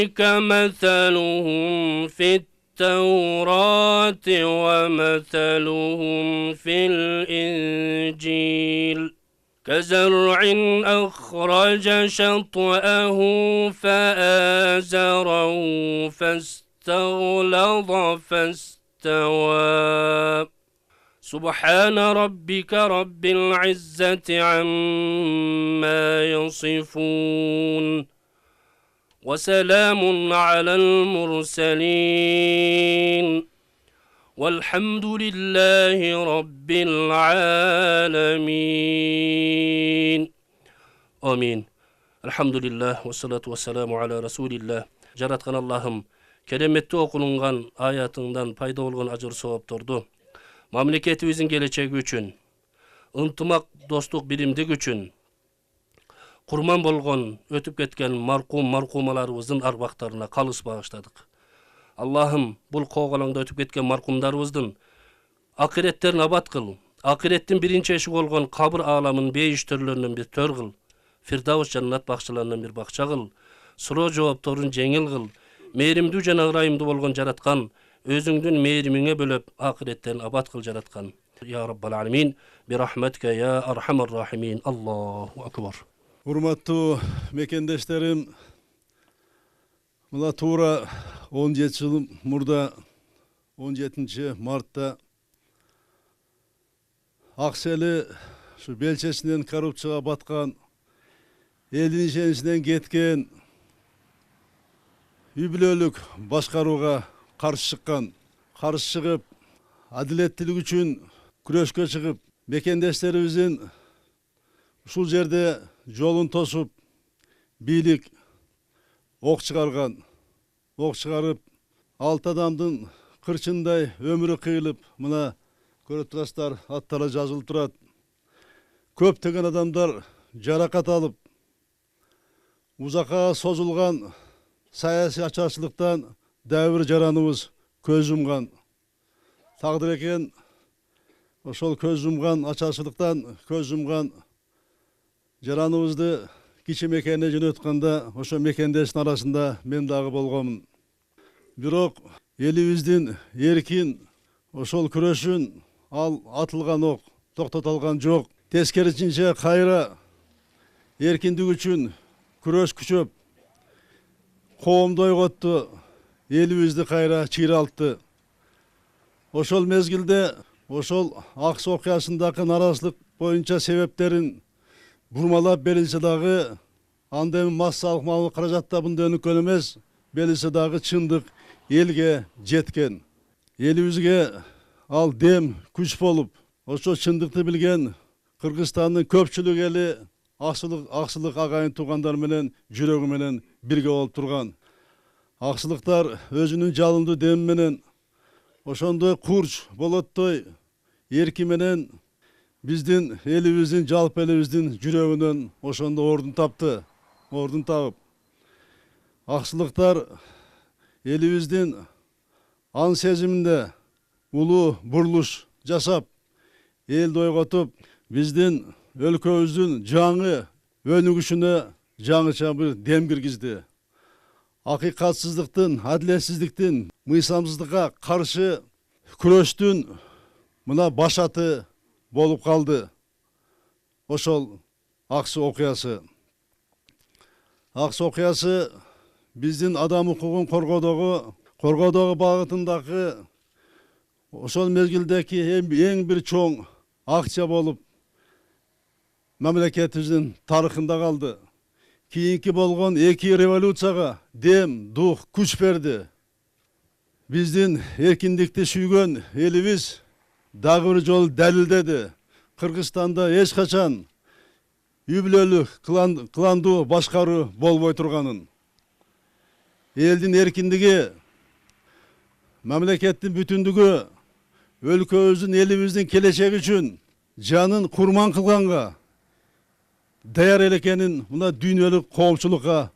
ذلك مثلهم في التوراة ومثلهم في الإنجيل كزرع أخرج شطأه فآزره فاستغلظ فاستوى سبحان ربك رب العزة عما يصفون وسلام على المرسلين والحمد لله رب العالمين آمين. الحمد لله والصلاة والسلام على رسول الله. Жараткан Аллахым, кереметті оқылынған аятыңдан пайда болған ажыр сауаптарды мамлекетибиздин келечеги үчүн, ынтымак достук биримдик үчүн, курман болгон өтүп кеткен маркумаларыбыздын арбактарына калыс багыштадык. Аллахым, бул коголоңдо өтүп кеткен маркумдарыбыздын акыреттерин абат кыл. Акыреттин биринчи эшиги болгон кабыр ааламынын бейиштөрлөрүнөн бир төр кыл. Фирдаус жаннат бакчаларынан бир бакча кыл. Суроо жоопторун жеңил кыл. Мээримдүү жана ырайымдуу болгон жараткан, өзүңдүн мээримиңе бөлөп акыреттерин абат кыл жараткан. Я Раббал Аламин, бирахматика я архамар рахимин. Аллаху акбар. Урматтуу мекендештерим, мына туура 17 жыл мурда 17 мартта Аксели şu белчесинен коррупцияга баткан, элдин ишеничинен кеткен, үй бүлөлүк башкарууга каршы чыккан, каршы чыгып, адилеттүүлүк үчүн күрөшкө чыгып, мекендештерибиздин ушул жерде жолун тосуп, бийлик ок чыгарган, ок чыгарып, 6 адамдын кырчындай өмүрү кыйылып, мына көрүп турасыздар, аттары жазылып турат. Көптөгөн адамдар жаракат алып, узакка созулган саясий ачарчылыктан дәбір жараныбыз көз жумган. Тагдыр экен, ошол көз жумган ачарчылыктан көз жумган жараныбызды кичи мекенине жөнөткөндө, ошо мекендештин арасында мен дагы болгомун. Бирок элибиздин эркин ошол күрөшүн ал атылган ок токтотулган жок. Тескерисинче кайра эркиндик үчүн күрөш күчөп, коомду ойготту, элибизди кайра чыйралтты. Ошол мезгилде ошол Аксы окуясындагы наразылык боюнча себептерин бурмалап берилсе дагы, анда эми массалык малый каражаттабында өнүккөн эмес, берилсе дагы чындык элге жеткен. Элибизге ал дем күч болуп, ошо чындыкты билген Кыргызстандын көпчүлүк эли аксылык агайын туугандар менен жүрөгү менен бирге болуп турган. Аксылыктар өзүнүн жалындуу деми менен ошондой курч болоттой эрки менен биздин элибиздин, жалпы элибиздин жүрөгүнөн ошондо ордун тапты. Ордун табып, аксылыктар элибиздин ан сезиминде улуу бурулуш жасап, элди ойготуп, биздин өлкөбүздүн жаңы өнүгүшүнө жаңыча бир дем киргизди. Акыйкатсыздыктын, адилетсиздиктин, мыйсамсыздыкка каршы күрөштүн мына башаты болуп калды. Ошол Аксы окуясы. Аксы окуясы биздин адам укугун коргоодогу багытындагы ошол мезгилдеги эң бир чоң акча болуп мамлекетибиздин тарыхында калды. Кийинки болгон 2 революцияга дем, дух, күч берди. Биздин эркиндикти сүйгөн элибиз дагы бир жол далилдеди. Кыргызстанда эч качан үй бүлөлүк, кландуу башкаруу болбой турганын. Элдин эркиндиги, мамлекеттин бүтүндүгү, өлкөбүздүн, элибиздин келечеги үчүн жанын курман кылганга даяр элекенин мына дүйнөлүк коомчулукка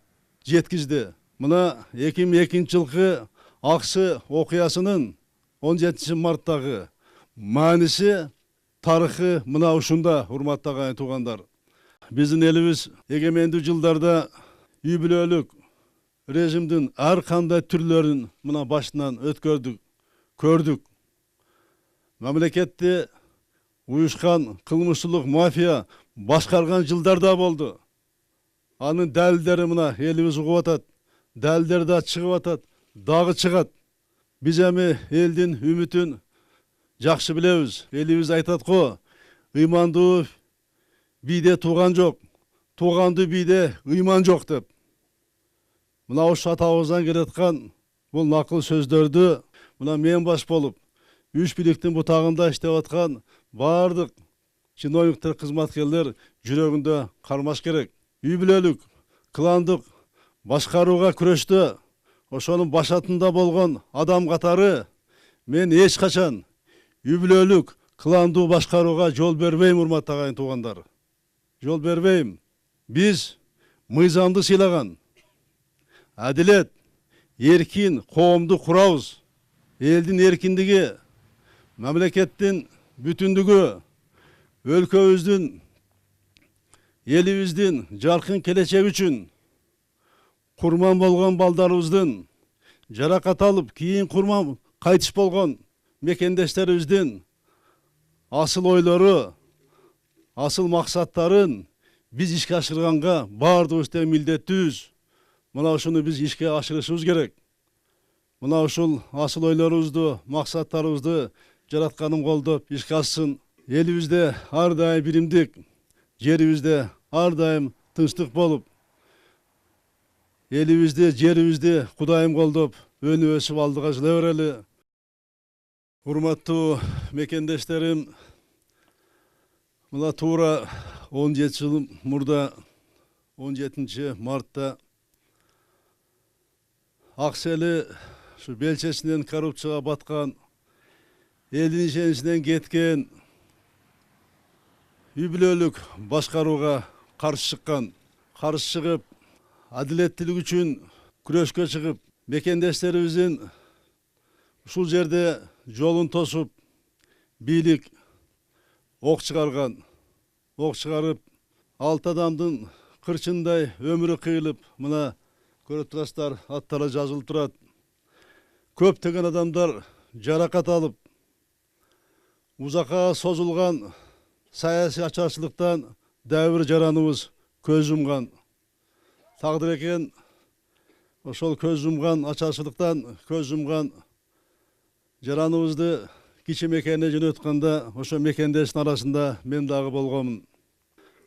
жеткизди. Мына 2002 жылкы Аксы окуясынын 17 марттагы мааниси, тарыхы мына ушунда, урматтуу агайын туугандар. Биздин элибиз эгемендүү жылдарда үй бүлөлүк, rejimdin ар кандай түрлөрүн мына башынан өткөрдүк, көрдүк. Мамлекетти уюшкан кылмыштуулук мафия башкарган жылдарда болду. Анын далилдери мына элибиз угуп атат. Далилдери да чыгып атат, дагы чыгат. Биз эми элдин үмүтүн жакшы билебиз. Элибиз айтат го, ыймандуу бийде тууган жок, туугандуу бийде ыйман жок деп. Мына ушу атабыздан келаткан бул накыл сөздөрдү мына мен баш болуп, үч бийликтин бутагында иштеп аткан бардык чиновниктер, кызматкерлер жүрөгүндө кармаш керек. Үй бүлөлүк, кландык башкарууга күрөштө ошонун башатында болгон адам катары мен эч качан үй бүлөлүк, кландуу башкарууга жол бербейм, урматтуу агайын туугандар. Жол бербейм. Биз мыйзамды сыйлаган, адилет, эркин коомду курабыз. Элдин эркиндиги, мамлекеттин бүтүндүгү, өлкөбүздүн, элибиздин жаркын келечеги үчүн курман болгон балдарыбыздын, жаракат алып, кийин курман кайтыш болгон мекендештерибиздин асыл ойлору, асыл максаттарын биз ишке ашырганга баардыгыбыз тең милдеттүүбүз. Мына ушуну биз ишке ашырышыбыз керек. Мына ушул асыл ойлорубузду, максаттарыбызды жаратканым колдоп ишке ашсын. Элибизде ар дайым биримдик, жерибизде ар дайым тынчтык болуп, элибизди, жерибизди Кудайым колдоп, өнүп өсүп алдыга жыла берели. Урматтуу мекендештерим, мына туура 17 жыл мурда 17 мартта Аксели ушу белчесинен коррупцияга баткан, элдин ишеничинен кеткен, үй бүлөлүк башкарууга каршы чыккан, каршы чыгып, адилеттүүлүк үчүн күрөшкө чыгып, мекендештерибиздин ушул жерде жолун тосуп, бийлик ок чыгарган, ок чыгарып, 6 адамдын кырчындай өмүрү кыйылып, мына көрүп турасыздар, аттары жазылып турат. Көптөгөн адамдар жаракат алып, узакка созулган саясий ачарчылыктан дагы бир жараныбыз көз жумган. Тагдыр экен, ошол көз жумган ачарчылыктан көз жумган жараныбызды кичи мекенине жөнөткөндө ошо мекендештин арасында мен дагы болгомун.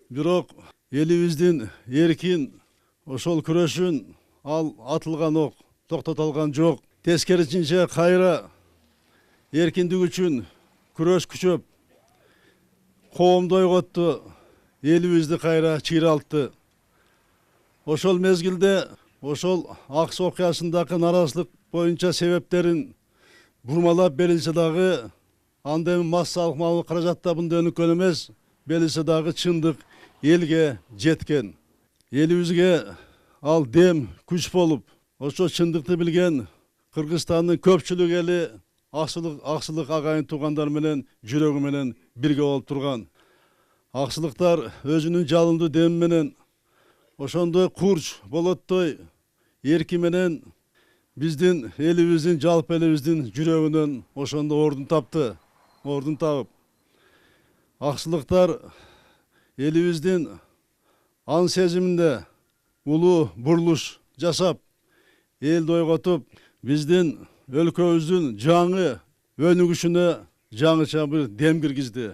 Бирок элибиздин эркин ошол күрөшүн ал атылган ок токтотулган жок. Тескерисинче кайра эркиндик үчүн күрөш күчөп, коомду ойготту, элибизди кайра чыйралтты. Ошол мезгилде ошол Аксы окуясындагы наразылык боюнча себептерин бурмалап берилсе дагы, анда эми массалык малый каражатта мындай өнүккөн эмес, берилсе дагы чындык элге жеткен. Элибизге ал дем күч болуп, ошо чындыкты билген Кыргызстандын көпчүлүк эли аксылык агайын туугандар менен жүрөгү менен бирге болуп турган. Аксылыктар өзүнүн жалындуу деми менен ошондой курч болоттой эрки менен биздин элибиздин, жалпы элибиздин жүрөгүнөн ошондо ордун тапты. Ордун табып, аксылыктар элибиздин ан сезиминде улуу бурулуш жасап, элди ойготуп, биздин өлкөбүздүн жаңы өнүгүшүнө жаңыча бир дем киргизди.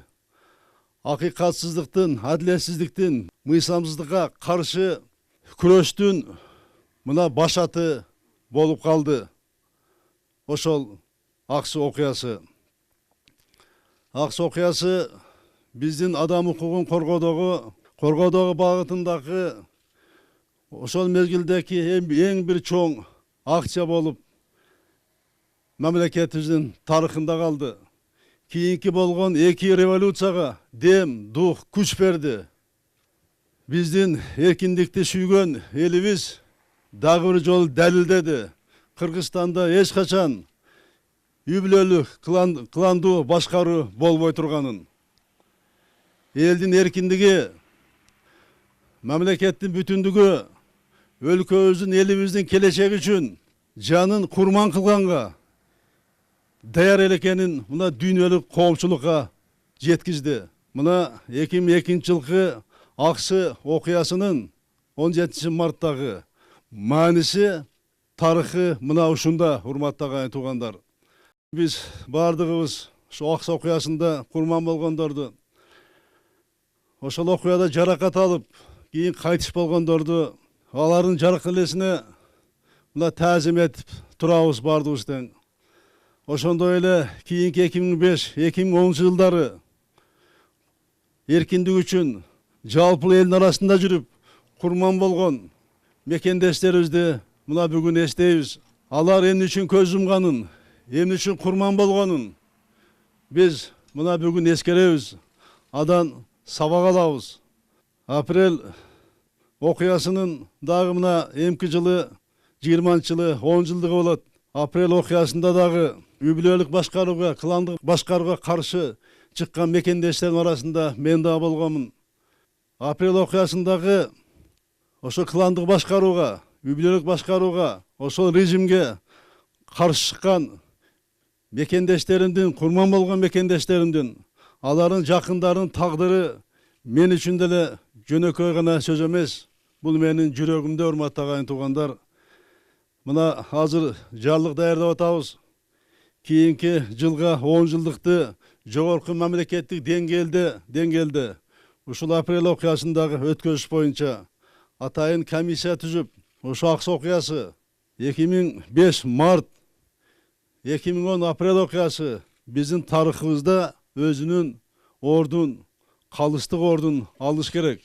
Акыйкатсыздыктын, адилетсиздиктин, мыйзамсыздыкка каршы күрөштүн мына башаты болуп калды. Ошол Аксы окуясы. Аксы окуясы биздин адам укугун коргоодогу багытындагы ошол мезгилдеги эң бир чоң акча болуп мамлекетибиздин тарыхында калды. Кийинки болгон 2 революцияга дем, дух, күч берди. Биздин эркиндикти сүйгөн элибиз дагы бир жолу далилдеди. Кыргызстанда эч качан үй бүлөлүк, кландуу башкаруу болбой турганын. Элдин эркиндиги, мамлекеттин бүтүндүгү, өлкөбүздүн элибиздин келечеги үчүн жанын курман кылганга даяр элекенин мына дүйнөлүк коомчулукка жеткизди. Мына 2002 жылкы Аксы окуясынын 17 марттагы мааниси, тарыхы мына ушунда, урматтаган туугандар. Биз бардыгыбыз ушу Аксы окуясында курман болгондорду, ошол окуяда жаракат алып, кийин кайтыш болгондорду, алардын жарык элесине мына таазим этип турабыз бардыгыбыз тең. Ошондой эле кийинки 2005-2010 жылдары эркиндик үчүн жалпы элдин арасында жүрүп курман болгон мекендештерибизди мына бүгүн эстейбиз. Алар эмне үчүн көз жумганын, эмне үчүн курман болгонун биз мына бүгүн эскеребиз, адан сабак алабыз. Апрель окуясынын дагы мына эмки жылы 20-жылы 10 жылдыгы болот. Апрель окуясында дагы үй-бүлөлүк башкарууга, кландык башкарууга каршы чыккан мекендештердин арасында мен да болгонмун. Апрель окуясындагы ошо кландык башкарууга, үй-бүлөлүк башкарууга, ошол режимге каршы чыккан мекендештеримдин, курман болгон мекендештеримдин, алардын жакындарынын тагдыры мен үчүн деле жөнөкөй гана сөз эмес. Бул менин жүрөгүмдө, урматтаган туугандар. Мына азыр жарлык даярдап атабыз. Кийинки жылга 10 жылдыкты жогорку мамлекеттик деңгээлде ушул апрель окуясындагы өткөрүш боюнча атайын комиссия түзүп, ошо Аксы окуясы 2005 март 2010 апрель окуясы биздин тарыхыбызда өзүнүн ордун, калыстык ордун алыш керек.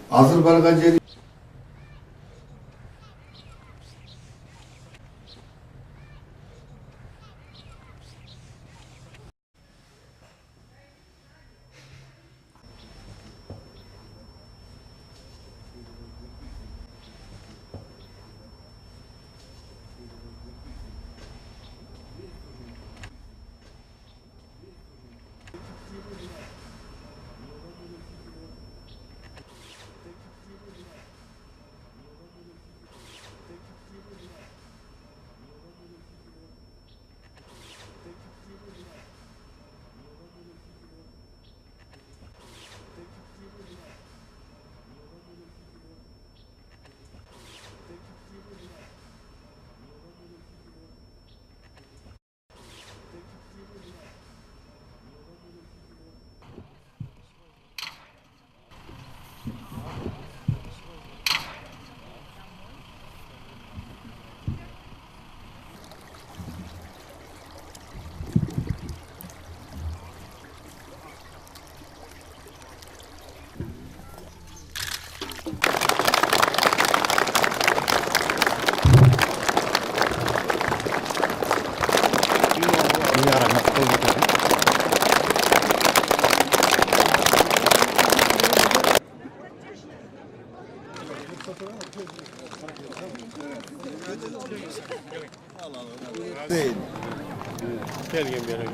Hazır bargan jeri. Değil. Kelgen bir yere.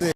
Değil.